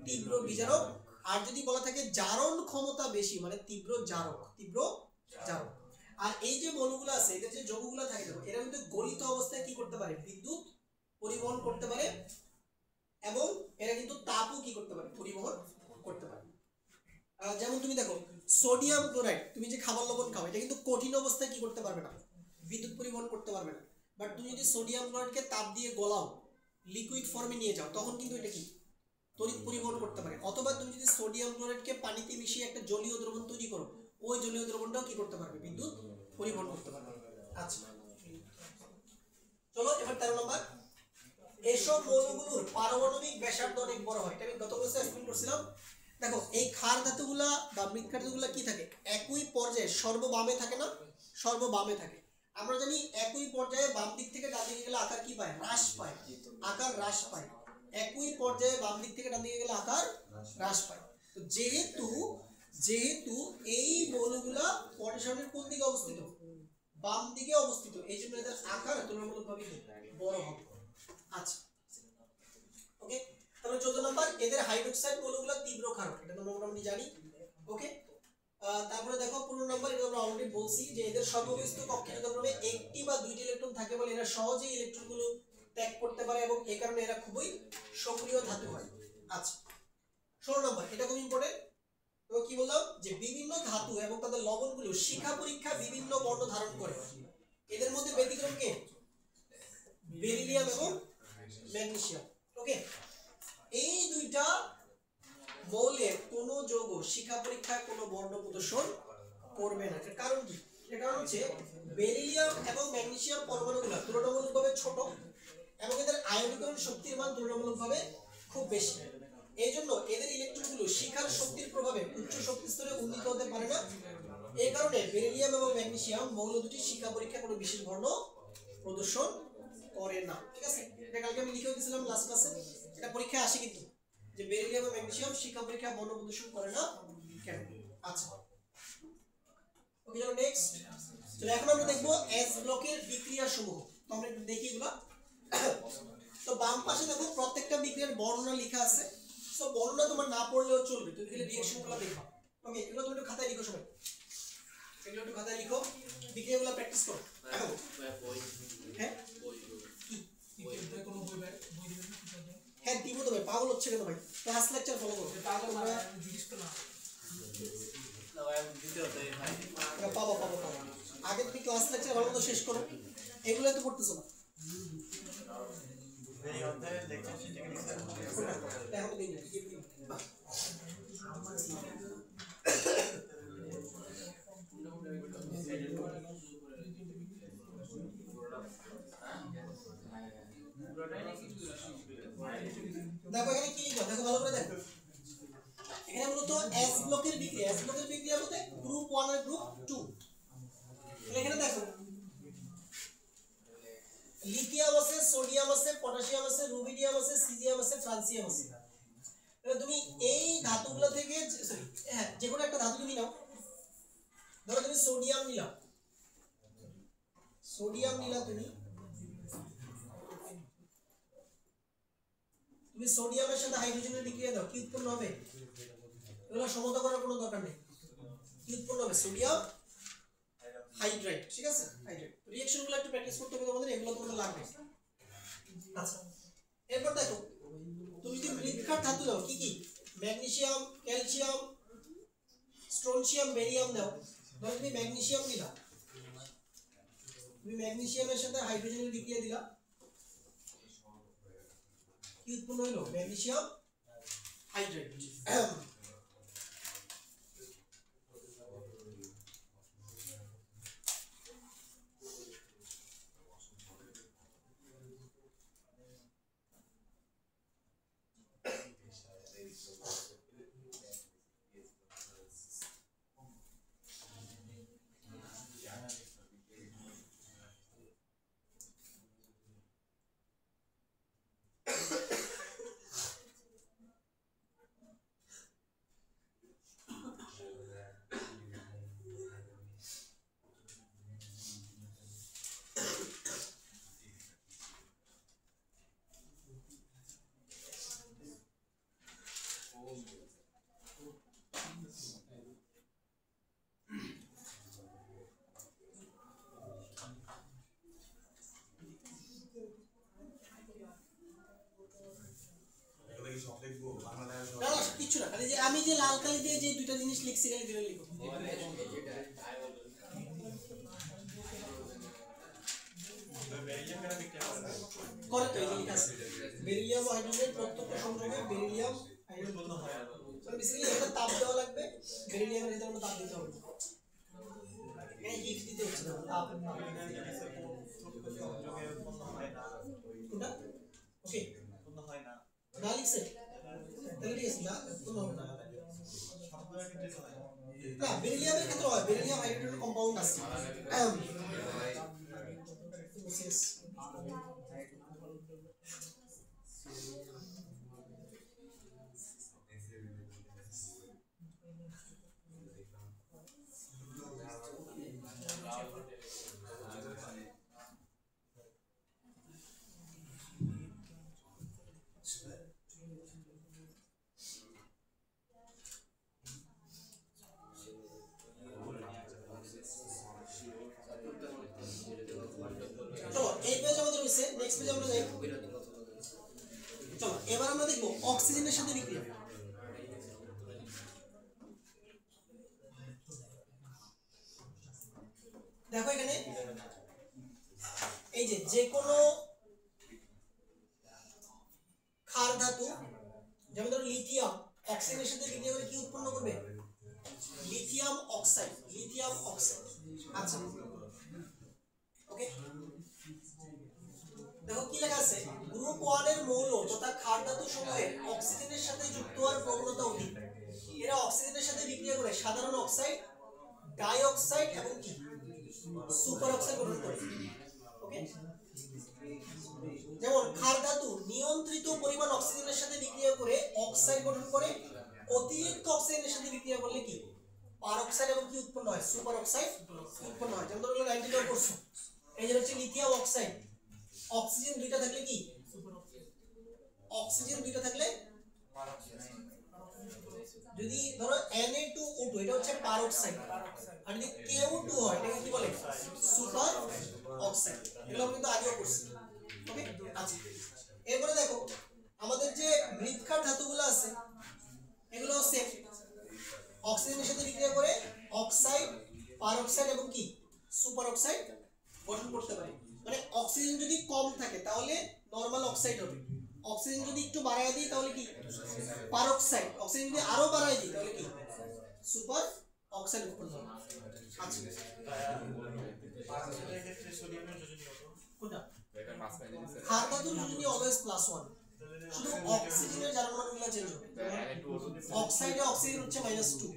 তীব্র বিজারক। আর যদি বলা থাকে জারণ ক্ষমতা বেশি মানে তীব্র জারক, তীব্র জারক। আর এই যে মৌলগুলো আছে, এদের যে যৌগগুলো থাকে দেখো, এরা কিন্তু গলিত অবস্থায় কি করতে পারে, বিদ্যুৎ পরিবহন করতে পারে এবং এরা কিন্তু তাপও কি করতে পারে, পরিবহন করতে পারে। যেমন তুমি দেখো সোডিয়াম ক্লোরাইড, তুমি যে খাবার লবণ খাও, এটা কিন্তু কঠিন অবস্থায় কি করতে পারবে না, বিদ্যুৎ পরিবহন করতে পারবে না। বাট তুমি যদি সোডিয়াম ক্লোরাইডকে তাপ দিয়ে গলাও, লিকুইড ফর্মে নিয়ে যাও, তখন কিন্তু এটা কি তড়িৎ পরিবহন করতে পারে। অথবা তুমি যদি সোডিয়াম ক্লোরাইডকে পানিতে মিশিয়ে একটা জলীয় দ্রবণ তৈরি করো, ওই জলীয় দ্রবণটাও কি করতে পারবে, বিদ্যুৎ পরিবহন করতে পারবে। আচ্ছা চলো এবার 13 নম্বর, এসব মৌলগুলোর পারমাণবিক ব্যাসার্ধ অনেক বড় হয়, এটা আমি গত ক্লাসে এক্সপ্লেইন করছিলাম। দেখো এই ক্ষার ধাতুগুলা বা মৃৎক্ষার ধাতুগুলা কি থাকে, একই পর্যায়ে সর্ববামে থাকে না, সর্ববামে থাকে। আমরা জানি একই পর্যায়ে বাম দিক থেকে ডান দিকে গেলে আকার কি পায়, হ্রাস পায়, আকার হ্রাস পায়। একই পর্যায়ে বাম দিক থেকে ডান দিকে গেলে আকার হ্রাস পায়। তো যেহেতু এই মৌলগুলা পরিসরের কোন দিকে অবস্থিত, বাম দিকে অবস্থিত, এই জন্য এদের আকার তুলনামূলকভাবে বড় হবে। আচ্ছা ওকে, তাহলে 14 নম্বর, এদের হাইড্রোক্সাইড মৌলগুলো তীব্র ক্ষারক, এটা আমরা মোটামুটি জানি। ওকে, তারপরে দেখো 15 নম্বর, এটা আমরা অলরেডি বলছি যে এদের সর্ববহিস্থ কক্ষে যথাক্রমে একটি বা দুইটি ইলেকট্রন থাকে বলে এরা সহজেই ইলেকট্রনগুলো ত্যাগ করতে পারে এবং এই কারণে এরা খুবই সক্রিয় ধাতু হয়। আচ্ছা 16 নম্বর, এটা খুব ইম্পর্টেন্ট। তো কি বললাম যে বিভিন্ন ধাতু এবং তাদের লবণগুলো শিখা পরীক্ষা বিভিন্ন বর্ণ ধারণ করে। এদের মধ্যে ব্যতিক্রম কে, বেরিলিয়াম এবং ম্যাগনেসিয়াম। ওকে, এই দুইটা মৌলের কোন যৌগ শিখা পরীক্ষায় কোনো বর্ণ প্রদর্শন করবে না। এর কারণ কি, এর কারণ হচ্ছে বেরিলিয়াম এবং ম্যাগনেসিয়াম পরমাণুগুলো তুলনামূলকভাবে ছোট এবং এদের আয়নীকরণ শক্তির মান তুলনামূলকভাবে খুব বেশি। এই জন্য এদের ইলেকট্রনগুলো শিখার শক্তির প্রভাবে উচ্চ শক্তি স্তরে উন্নীত হতে পারে না। এই কারণে বেরিলিয়াম এবং ম্যাগনেসিয়াম মৌল দুটি শিখা পরীক্ষায় কোনো বিশেষ বর্ণ প্রদর্শন করে না। ঠিক আছে, এটা কালকে আমি লিখেও দিয়েছিলাম লাস্ট ক্লাসে, এটা পরীক্ষায় আসে কিন্তু যে বেরিলিয়াম এবং ম্যাগনেসিয়াম শিখা পরীক্ষায় বর্ণ প্রদর্শন করে না কেন। আচ্ছা ওকে চলো নেক্সট, চলো এখন আমরা দেখবো এস ব্লকের বিক্রিয়া সমূহ। তো আমরা একটু দেখি এগুলা। তো বাম পাশে দেখো প্রত্যেকটা বিক্রিয়ার বর্ণনা লেখা আছে। সো বর্ণনা তোমার না পড়লেও চলবে, তুমি খালি রিঅ্যাকশনগুলো দেখো। ওকে, এগুলো তুমি একটু খাতায় লিখো সবাই, এগুলো একটু খাতায় লিখো, বিক্রিয়াগুলো প্র্যাকটিস করো। হ্যাঁ কোনো বই দিবেন না? হ্যাঁ দিব তো ভাই, পাগল হচ্ছে কেন ভাই, ক্লাস লেকচার ফলো করো। পাগল না, জিজ্ঞেস করলাম। পাবো আগে তুমি ক্লাস লেকচার ভালো মতো শেষ করো, এগুলো তো পড়তেছো না। এই অধ্যায়ের লেকচার শিটে কি লিখতে হবে? এখন দিন দেখো এখানে কি লিখো, দেখো ভালো করে দেখো। এখানে মূলত এস ব্লকের বিক্রিয়া বলতে গ্রুপ 1 আর গ্রুপ 2। এখানে দেখো লিথিয়াম আছে, সোডিয়াম আছে, পটাশিয়াম আছে, রুবিডিয়াম আছে, সিজিয়াম আছে, ফ্রান্সিয়াম আছে। তাহলে তুমি এই ধাতুগুলো থেকে হ্যাঁ যে কোনো একটা ধাতু তুমি নাও। ধরো তুমি সোডিয়াম নিলা তুমি সোডিয়ামের সাথে হাইড্রোজেনের বিক্রিয়া দাও, কি উৎপন্ন হবে? এগুলো সমতা করার কোনো দরকার নেই, কি উৎপন্ন হবে? Sodium hydride. ঠিক আছে, হাইড্রাইড। রিঅ্যাকশনগুলো একটু প্র্যাকটিস করতে হবে তোমাদের, এগুলো তোমাদের লাগবে। আচ্ছা এরপর দেখো তুমি যদি মৃৎক্ষার ধাতু দাও কি কি ম্যাগনেসিয়াম ক্যালসিয়াম স্ট্রোনসিয়াম বেরিয়াম দাও ধরো তুমি ম্যাগনেসিয়াম দিলা তুমি ম্যাগনেসিয়ামের সাথে হাইড্রোজেনের বিক্রিয়া দিলা কি উৎপন্ন হলো ম্যাগনেসিয়াম হাইড্রেট না না কিছু না খালি যে আমি যে লাল কালি দিয়ে যে দুইটা জিনিস লিখছি খালি দিলে লিখো করে তো এই লেখা আছে বেরিলিয়াম হাইড্রোজেন প্রত্যক্ষ সংযোগে বেরিলিয়াম হাইড্রোজেন বন্ধ হয় মানে বেসিক্যালি এটা তাপ দেওয়া লাগবে বেরিলিয়ামের ভিতরে কোনো তাপ দিতে হবে এই হিট দিতে হচ্ছে না তাপ কোনটা ওকে না লিখছে তাহলে ঠিক আছে না কোনো হবে না না বেরিলিয়ামের ক্ষেত্রে হয় বেরিলিয়াম হাইড্রোজেন কম্পাউন্ড আছে প্রসেস নেক্সট পেজে আমরা যাই চলো এবার আমরা দেখব অক্সিজেনের সাথে বিক্রিয়া দেখো এখানে এই যে কোনো ক্ষার ধাতু যেমন ধরো লিথিয়াম অক্সিজেনের সাথে বিক্রিয়া করে কি উৎপন্ন করবে লিথিয়াম অক্সাইড আচ্ছা ওকে দেখো কি লেখা আছে গ্রুপ 1 এর মৌল তথা ক্ষার ধাতু সমূহের অক্সিজেনের সাথে যুক্ত হওয়ার প্রবণতা অধিক এরা অক্সিজেনের সাথে বিক্রিয়া করে সাধারণ অক্সাইড ডাই অক্সাইড এবং কি সুপার অক্সাইড গঠন করে ওকে যেমন ক্ষার ধাতু নিয়ন্ত্রিত পরিমাণ অক্সিজেনের সাথে বিক্রিয়া করে অক্সাইড গঠন করে অতিরিক্ত অক্সিজেনের সাথে বিক্রিয়া করলে কি পার অক্সাইড এবং কি উৎপন্ন হয় সুপার অক্সাইড উৎপন্ন হয় যেমন ধরো 99% এই যে হচ্ছে লিথিয়াম অক্সাইড অক্সিজেন দুইটা থাকলে কি অক্সিজেন দুইটা থাকলে যদি ধরো Na2O2 এটা হচ্ছে পার অক্সাইড আর যদি Ko2 হয় এটাকে কি বলে সুপার অক্সাইড এগুলো আমরা কিন্তু আগেও পড়ছি ওকে আচ্ছা এরপরে দেখো আমাদের যে মৃৎক্ষার ধাতুগুলো আছে এগুলো সেম অক্সিজেনের সাথে বিক্রিয়া করে অক্সাইড পার অক্সাইড এবং কি সুপার অক্সাইড গঠন করতে পারে মানে অক্সিজেন যদি কম থাকে তাহলে নরমাল অক্সাইড হবে অক্সিজেন যদি একটু বাড়ায় দিই তাহলে কি পার অক্সাইড অক্সিজেন যদি আরো বাড়ায় দিই তাহলে কি সুপার অক্সাইড উৎপন্ন হবে আচ্ছা পারমাণবিক ক্ষেত্রে সোডিয়ামের যোজনীয় কোনটা এটা মাস পাইলে স্যার ক্ষার ধাতুর যোজনীয় অলওয়েজ +1 শুধু অক্সিজেনের যার মানগুলো চেঞ্জ হবে অক্সাইডে অক্সিজেন হচ্ছে -2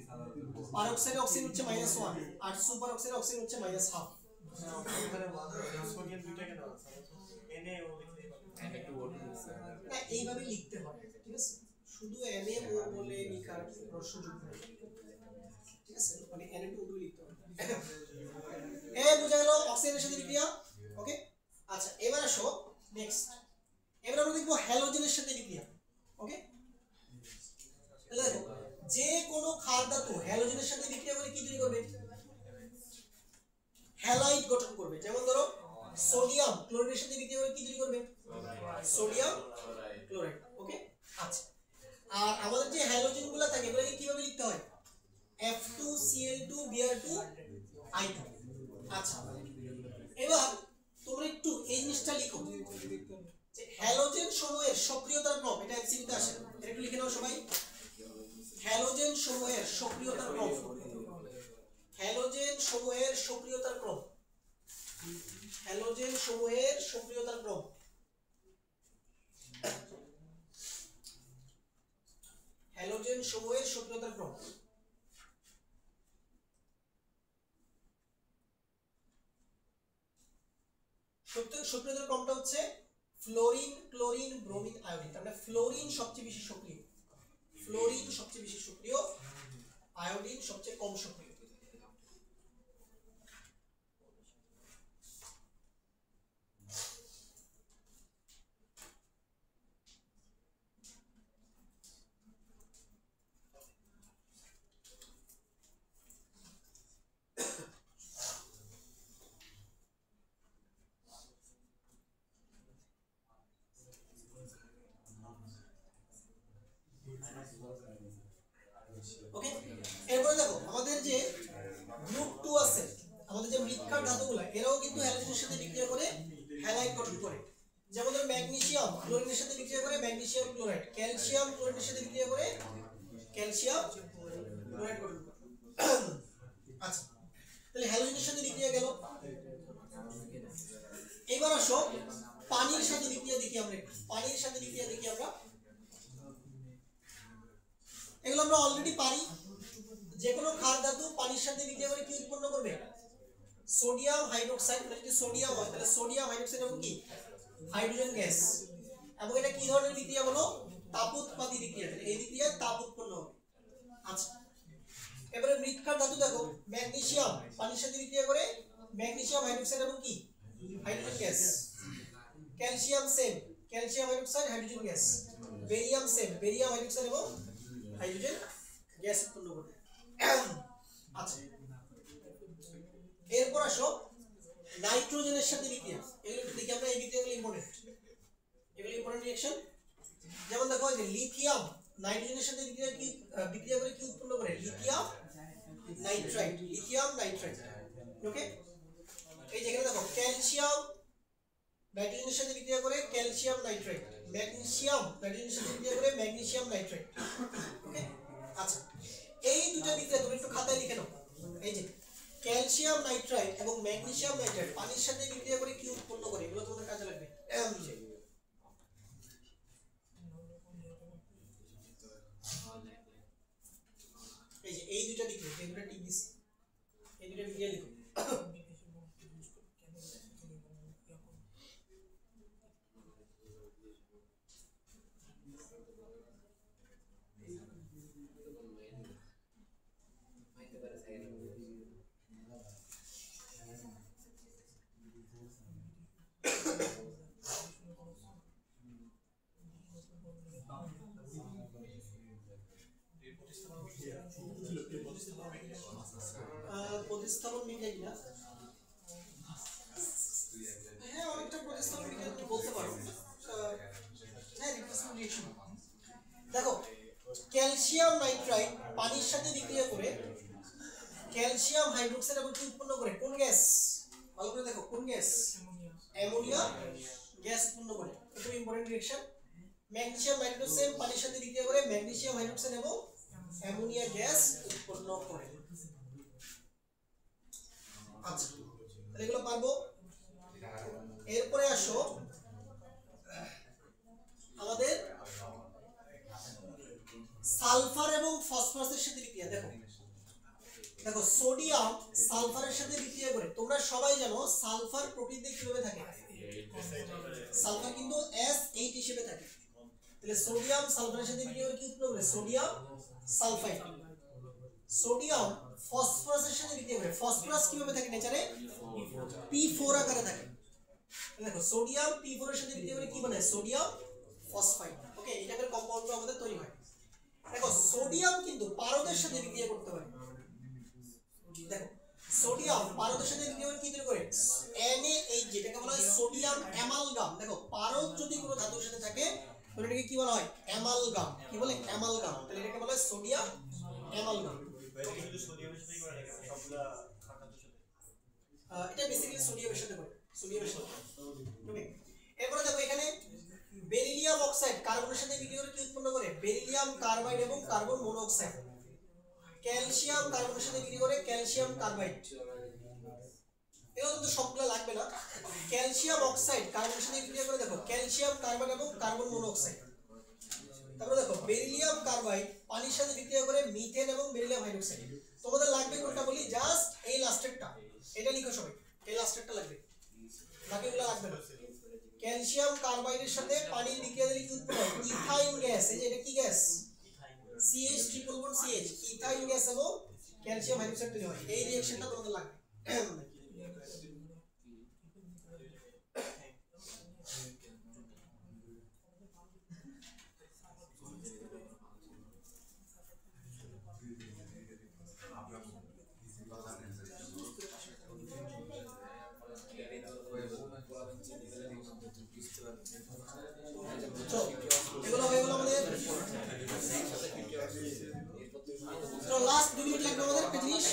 পার অক্সাইডে অক্সিজেন হচ্ছে -1 আর সুপার অক্সাইডে অক্সিজেন হচ্ছে -1/2 সোডিয়াম দুইটা কেন আছে Na ও লিখতে পারবে Na2O2 স্যার না এইভাবে লিখতে হবে ঠিক আছে শুধু NaO বলে লেখার সুযোগ নেই ঠিক আছে মানে Na2O2 লিখতে হবে বুঝা গেল অক্সিজেনের সাথে বিক্রিয়া ওকে আচ্ছা এবার আসো নেক্সট এবার আমরা দেখব হ্যালোজেনের সাথে বিক্রিয়া ওকে তাহলে দেখো যে কোনো ক্ষার ধাতু হ্যালোজেনের সাথে বিক্রিয়া করে কি তৈরি করবে হ্যালাইড গঠন করবে যেমন ধরো সোডিয়াম ক্লোরাইডের সাথে বিক্রিয়া করে কি তৈরি করবে সোডিয়াম ক্লোরাইড ওকে আচ্ছা, আর আমাদের যে হ্যালোজেনগুলো থাকে এগুলোকে কিভাবে লিখতে হয়? F2Cl2Br2I2। আচ্ছা, এবার তোমরা একটু এই জিনিসটা লিখো যে হ্যালোজেন সমূহের সক্রিয়তার ক্রম, এটা এমসিকিউতে আসে, এটা একটু লিখে নাও সবাই। হ্যালোজেন সমূহের সক্রিয়তার ক্রম, হ্যালোজেন সমূহের সক্রিয়তার ক্রম, হ্যালোজেন সমূহের সক্রিয়তার ক্রম। হ্যালোজেন সমূহের সক্রিয়তার ক্রম। সক্রিয়তার ক্রমটা হচ্ছে ফ্লোরিন, ক্লোরিন, ব্রোমিন, আয়োডিন। তার মানে ফ্লোরিন সবচেয়ে বেশি সক্রিয়, ফ্লোরিন সবচেয়ে বেশি সক্রিয়, আয়োডিন সবচেয়ে কম সক্রিয়। ওকে, এরপরে দেখো আমাদের যে গ্রুপ 2 আছে, আমাদের যে মৃৎক্ষার ধাতুগুলো, এরাও কিন্তু হ্যালোজেনের সাথে বিক্রিয়া করে হ্যালাইড গঠন করে। যেমন ধরো ম্যাগনেসিয়াম ক্লোরিনের সাথে বিক্রিয়া করে ম্যাগনেসিয়াম ক্লোরাইড, ক্যালসিয়াম ক্লোরিনের সাথে বিক্রিয়া করে ক্যালসিয়াম ক্লোরাইড গঠন করে। আচ্ছা, তাহলে হ্যালোজেনের সাথে বিক্রিয়া গেল। এবার আসো পানির সাথে বিক্রিয়া দেখি আমরা, পানির সাথে বিক্রিয়া দেখি আমরা। এগুলো আমরা অলরেডি পারি, যে কোনো ক্ষার ধাতু পানির সাথে বিক্রিয়া করে কি উৎপন্ন করবে? Sodium hydroxide. যদি সোডিয়াম হয় তাহলে সোডিয়াম হাইড্রোক্সাইড এবং কি হাইড্রোজেন গ্যাস। এবং এটা কি ধরনের বিক্রিয়া বলো? তাপোৎপাদী বিক্রিয়া। এই বিক্রিয়ায় তাপ উৎপন্ন হবে। আচ্ছা, এবারে মৃৎক্ষার ধাতু দেখো, ম্যাগনেসিয়াম পানির সাথে বিক্রিয়া করে ম্যাগনেসিয়াম হাইড্রোক্সাইড এবং কি hydrogen gas. Calcium same, calcium hydroxide hydrogen gas. Barium same, barium hydroxide এবং হাইড্রোজেন গ্যাস উৎপন্ন করবে। আচ্ছা, এরপর আসো নাইট্রোজেনের সাথে বিক্রিয়া। এগুলো একটু দেখি আমরা, এই বিক্রিয়াগুলো ইম্পর্টেন্ট, এগুলো ইম্পর্টেন্ট রিঅ্যাকশন। যেমন দেখো এই যে লিথিয়াম নাইট্রোজেনের সাথে বিক্রিয়া করে কি উৎপন্ন করে? Lithium nitrite, lithium nitrite. Okay, এই যেখানে দেখো ক্যালসিয়াম নাইট্রোজেনের সাথে বিক্রিয়া করে ক্যালসিয়াম নাইট্রাইট, ম্যাগনেসিয়াম নাইট্রোজেনের সাথে বিক্রিয়া করে ম্যাগনেসিয়াম নাইট্রাইট। ওকে, আচ্ছা, এই দুটো বিক্রিয়া তুমি একটু খাতায় লিখে নাও। এই যে ক্যালসিয়াম নাইট্রাইট এবং ম্যাগনেসিয়াম নাইট্রাইট পানির সাথে বিক্রিয়া করে কি উৎপন্ন করে, এগুলো তোমাদের কাজে লাগবে। এই যে এই দুটো বিক্রিয়া, এই দুটো টিবিস, এই দুটো বিক্রিয়া লিখো। প্রতিস্থাপন বিক্রিয়া কিনা? হ্যাঁ, অনেকটা প্রতিস্থাপন বিক্রিয়া তুমি বলতে পারো। হ্যাঁ, রিপ্লেসমেন্ট রিঅ্যাকশন। দেখো ক্যালসিয়াম নাইট্রাইট পানির সাথে বিক্রিয়া করে ক্যালসিয়াম হাইড্রোক্সাইড এবং কি উৎপন্ন করে? কোন গ্যাস? ভালো করে দেখো, কোন গ্যাস? অ্যামোনিয়া গ্যাস উৎপন্ন করে। এটা ইম্পর্টেন্ট রিঅ্যাকশন। ম্যাগনেসিয়াম নাইট্রোজেন পানির সাথে বিক্রিয়া করে ম্যাগনেসিয়াম হাইড্রোক্সাইড এবং অ্যামোনিয়া গ্যাস উৎপন্ন করে। আচ্ছা, তাহলে এগুলো পারবো। এরপরে আসো আমাদের সালফার এবং ফসফরাসের সাথে বিক্রিয়া। দেখো দেখো সোডিয়াম সালফারের সাথে বিক্রিয়া করে। তোমরা সবাই জানো সালফার প্রকৃতিতে কিভাবে থাকে? সালফার কিন্তু S8 হিসেবে থাকে। তাহলে সোডিয়াম সালফারের সাথে বিক্রিয়া করে কি উৎপন্ন করে? Sodium sulphide. সোডিয়াম ফসফরাসের সাথে বিক্রিয়া করে। ফসফরাস কিভাবে থাকে নেচারে? P4 আকারে থাকে। দেখো সোডিয়াম P4 এর সাথে বিক্রিয়া করে কি বানায়? Sodium phosphide. ওকে, এই টাইপের কম্পাউন্ড আমাদের তৈরি হয়। দেখো সোডিয়াম কিন্তু পারদের সাথে বিক্রিয়া করতে পারে। দেখো সোডিয়াম পারদের সাথে বিক্রিয়া করে কি তৈরি করে? NaH, যেটাকে বলা হয় সোডিয়াম অ্যামালগাম। দেখো পারদ যদি কোনো ধাতুর সাথে থাকে তাহলে এটাকে কি বলা হয় অ্যামালগাম কি বলে অ্যামালগাম তাহলে এটাকে বলা হয় সোডিয়াম অ্যামালগাম এটা কিন্তু সোডিয়ামের সাথে করে নাকি সবগুলা খাদ্যের সাথে এটা বেসিক্যালি সোডিয়ামের সাথে করে সোডিয়ামের সাথে ওকে এরপরে দেখো এখানে বেরিলিয়াম অক্সাইড কার্বনের সাথে বিক্রিয়া করে কি উৎপন্ন করে বেরিলিয়াম কার্বাইড এবং কার্বন মনোক্সাইড ক্যালসিয়াম কার্বনের সাথে বিক্রিয়া করে ক্যালসিয়াম কার্বাইড এগুলো কিন্তু সবগুলো লাগবে না ক্যালসিয়াম অক্সাইড কার্বনের সাথে বিক্রিয়া করে দেখো ক্যালসিয়াম কার্বাইড এবং কার্বন মনোক্সাইড তারপরে দেখো বেরিলিয়াম কার্বাইড পানির সাথে বিক্রিয়া করে মিথেন এবং বেরিলিয়াম হাইড্রোক্সাইড তোমাদের লাগবে কোনটা বলি জাস্ট এই লাস্টেরটা এটা লিখো সবাই এই লাস্টেরটা লাগবে বাকিগুলো লাগবে না ক্যালসিয়াম কার্বাইডের সাথে পানির বিক্রিয়া দিলে কি উৎপন্ন হয় ইথাইন গ্যাস এই যে এটা কি gas CH triple bond CH ethyne gas এবং ক্যালসিয়াম হাইড্রোক্সাইড তৈরি হয় এই রিঅ্যাকশনটা তোমাদের লাগবে এগুলো হয়ে গেল আমাদের তো লাস্ট 2 মিনিট লাগবে আমাদের একটা জিনিস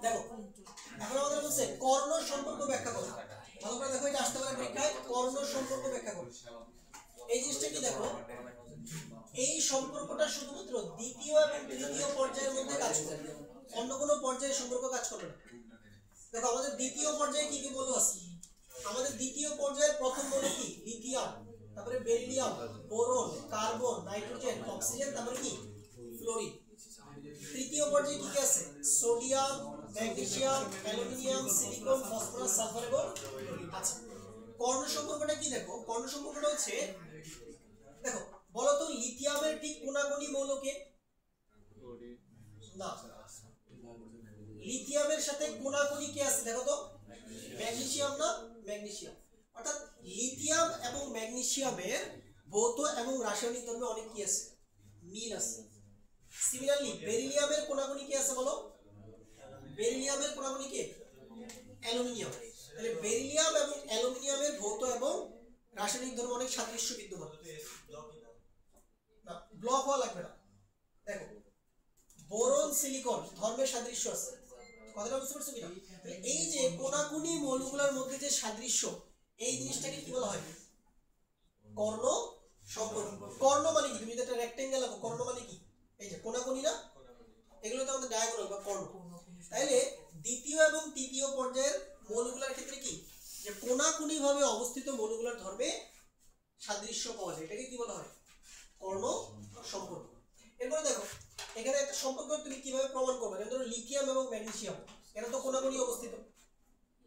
দেখো এখন আমাদের বলছে কর্ণ সম্পর্ক ব্যাখ্যা করো ভালো করে দেখো এটা আসতে পারে পরীক্ষায় কর্ণ সম্পর্ক ব্যাখ্যা করো এই জিনিসটা কি দেখো এই সম্পর্কটা শুধুমাত্র দ্বিতীয় এবং তৃতীয় পর্যায়ের মধ্যে কাজ করে অন্য কোনো পর্যায়ে সম্পর্ক কাজ করবে না দেখো আমাদের দ্বিতীয় পর্যায়ে কি কি মৌল আছে আমাদের দ্বিতীয় পর্যায়ের প্রথম মৌল কি লিথিয়াম তারপরে beryllium boron carbon nitrogen oxygen তারপরে কি ফ্লোরিন তৃতীয় পর্যায়ে কি কি আছে sodium magnesium aluminium silicon phosphorus sulphur এবং আচ্ছা কর্ণ সম্পর্কটা কি দেখো কর্ণ সম্পর্কটা হচ্ছে দেখো বলো তো লিথিয়ামের ঠিক কোনাকুনি মৌলকে না লিথিয়ামের সাথে কোনাকুনি কি আছে দেখো তো ম্যাগনেসিয়াম না ম্যাগনেসিয়াম অর্থাৎ লিথিয়াম এবং ম্যাগনেসিয়ামের ভৌত এবং রাসায়নিক ধর্মে অনেক কি আছে মিল আছে সিমিলারলি বেরিলিয়ামের কোনাকুনি কি আছে বলো বেরিলিয়ামের কোনাকুনি কি অ্যালুমিনিয়াম তাহলে বেরিলিয়াম এবং অ্যালুমিনিয়ামের ভৌত এবং রাসায়নিক ধর্ম অনেক সাদৃশ্য বিদ্যমান না ব্লক হওয়া লাগবে না দেখো বোরন সিলিকন ধর্মের সাদৃশ্য আছে কথাটা বুঝতে পারছো কিনা এই যে কোনাকুনি মৌলগুলোর মধ্যে যে সাদৃশ্য এই জিনিসটাকে কি বলা হয় কর্ণ সম্পর্ক কর্ণ মানে কি তুমি যদি একটা রেক্টেঙ্গেল আঁকো কর্ণ মানে কি এই যে কোনাকুনি না এগুলো তো আমাদের ডায়াগোনাল বা কর্ণ তাইলে দ্বিতীয় এবং তৃতীয় পর্যায়ের মৌলগুলোর ক্ষেত্রে কি যে কোনাকুনি ভাবে অবস্থিত মৌলগুলোর ধর্মে সাদৃশ্য পাওয়া যায় এটাকে কি বলা হয় কর্ণ সম্পর্ক এরপরে দেখো এখানে একটা সম্পর্ক তুমি কিভাবে প্রমাণ করবে যেমন ধরো লিথিয়াম এবং ম্যাগনেসিয়াম এরা তো কোনাকুনি অবস্থিত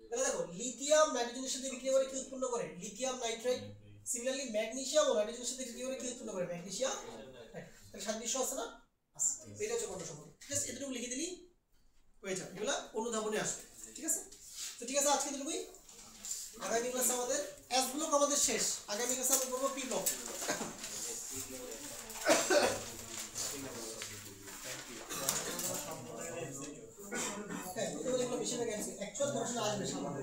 তাহলে দেখো লিথিয়াম নাইট্রোজেনের সাথে বিক্রিয়া করে কি উৎপন্ন করে লিথিয়াম নাইট্রাইট সিমিলারলি ম্যাগনেসিয়াম ও নাইট্রোজেনের সাথে বিক্রিয়া করে কি উৎপন্ন করে ম্যাগনেসিয়াম তাহলে সাদৃশ্য আছে না আছে এটা হচ্ছে কর্ণ সম্পর্ক জাস্ট এতটুকু লিখে দিলি হয়ে যাবে এগুলা অনুধাবনে আসবে ঠিক আছে তো ঠিক আছে আজকে এতটুকুই আগামী ক্লাসে আমাদের এস ব্লক আমাদের শেষ আগামী ক্লাসে আমরা করব পি ব্লক হ্যাঁ, এগুলো বেশিরভাগ অ্যাকচুয়াল পড়াশোনা আসবে সামনে